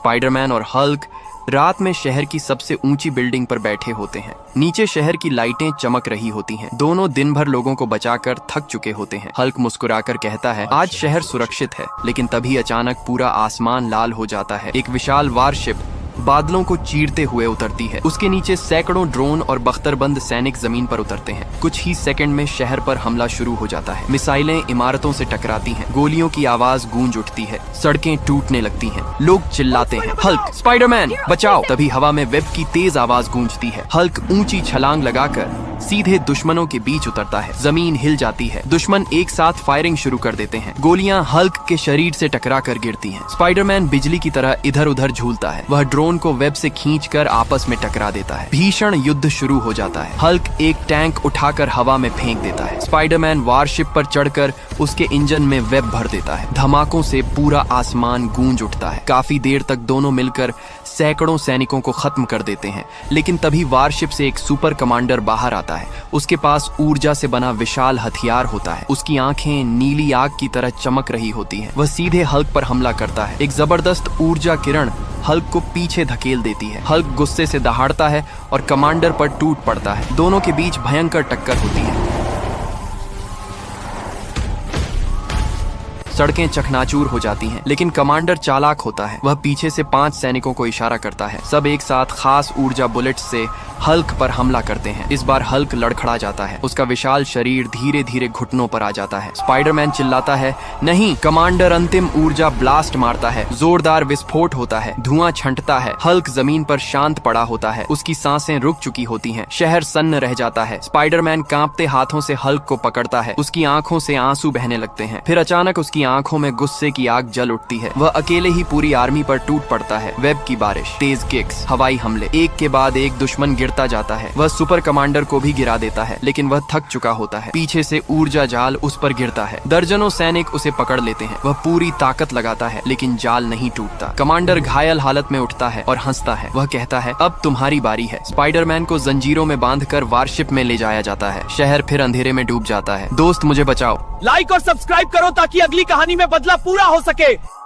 Spiderman और Hulk रात में शहर की सबसे ऊंची बिल्डिंग पर बैठे होते हैं। नीचे शहर की लाइटें चमक रही होती हैं। दोनों दिन भर लोगों को बचाकर थक चुके होते हैं। हल्क मुस्कुराकर कहता है, आज शहर सुरक्षित है। लेकिन तभी अचानक पूरा आसमान लाल हो जाता है। एक विशाल वारशिप बादलों को चीरते हुए उतरती है। उसके नीचे सैकड़ों ड्रोन और बख्तरबंद सैनिक जमीन पर उतरते हैं। कुछ ही सेकंड में शहर पर हमला शुरू हो जाता है। मिसाइलें इमारतों से टकराती हैं। गोलियों की आवाज गूंज उठती है। सड़कें टूटने लगती हैं। लोग चिल्लाते हैं, हल्क, स्पाइडरमैन, बचाओ। तभी हवा में वेब की तेज आवाज गूंजती है। हल्क ऊंची छलांग लगाकर सीधे दुश्मनों के बीच उतरता है। जमीन हिल जाती है। दुश्मन एक साथ फायरिंग शुरू कर देते हैं। गोलियां हल्क के शरीर से टकरा कर गिरती हैं। स्पाइडरमैन बिजली की तरह इधर उधर झूलता है। वह ड्रोन को वेब से खींचकर आपस में टकरा देता है। भीषण युद्ध शुरू हो जाता है। हल्क एक टैंक उठाकर हवा में फेंक देता है। स्पाइडरमैन वारशिप पर चढ़कर उसके इंजन में वेब भर देता है। धमाकों से पूरा आसमान गूंज उठता है। काफी देर तक दोनों मिलकर सैकड़ों सैनिकों को खत्म कर देते हैं। लेकिन तभी वारशिप से एक सुपर कमांडर बाहर आता है। उसके पास ऊर्जा से बना विशाल हथियार होता है। उसकी आंखें नीली आग की तरह चमक रही होती हैं। वह सीधे हल्क पर हमला करता है। एक जबरदस्त ऊर्जा किरण हल्क को पीछे धकेल देती है। हल्क गुस्से से दहाड़ता है और कमांडर पर टूट पड़ता है। दोनों के बीच भयंकर टक्कर होती है। सड़कें चकनाचूर हो जाती हैं। लेकिन कमांडर चालाक होता है। वह पीछे से 5 सैनिकों को इशारा करता है। सब एक साथ खास ऊर्जा बुलेट से हल्क पर हमला करते हैं। इस बार हल्क लड़खड़ा जाता है। उसका विशाल शरीर धीरे धीरे घुटनों पर आ जाता है। स्पाइडरमैन चिल्लाता है, नहीं। कमांडर अंतिम ऊर्जा ब्लास्ट मारता है। जोरदार विस्फोट होता है। धुआं छंटता है। हल्क जमीन पर शांत पड़ा होता है। उसकी सांसें रुक चुकी होती हैं। शहर सन्न रह जाता है। स्पाइडरमैन कांपते हाथों से हल्क को पकड़ता है। उसकी आंखों से आंसू बहने लगते हैं। फिर अचानक उसकी आंखों में गुस्से की आग जल उठती है। वह अकेले ही पूरी आर्मी पर टूट पड़ता है। वेब की बारिश, तेज किक्स, हवाई हमले, एक के बाद एक दुश्मन गिरता जाता है। वह सुपर कमांडर को भी गिरा देता है। लेकिन वह थक चुका होता है। पीछे से ऊर्जा जाल उस पर गिरता है। दर्जनों सैनिक उसे पकड़ लेते हैं। वह पूरी ताकत लगाता है लेकिन जाल नहीं टूटता। कमांडर घायल हालत में उठता है और हंसता है। वह कहता है, अब तुम्हारी बारी है। स्पाइडरमैन को जंजीरों में बांधकर वारशिप में ले जाया जाता है। शहर फिर अंधेरे में डूब जाता है। दोस्त, मुझे बचाओ। लाइक और सब्सक्राइब करो ताकि अगली कहानी में बदला पूरा हो सके।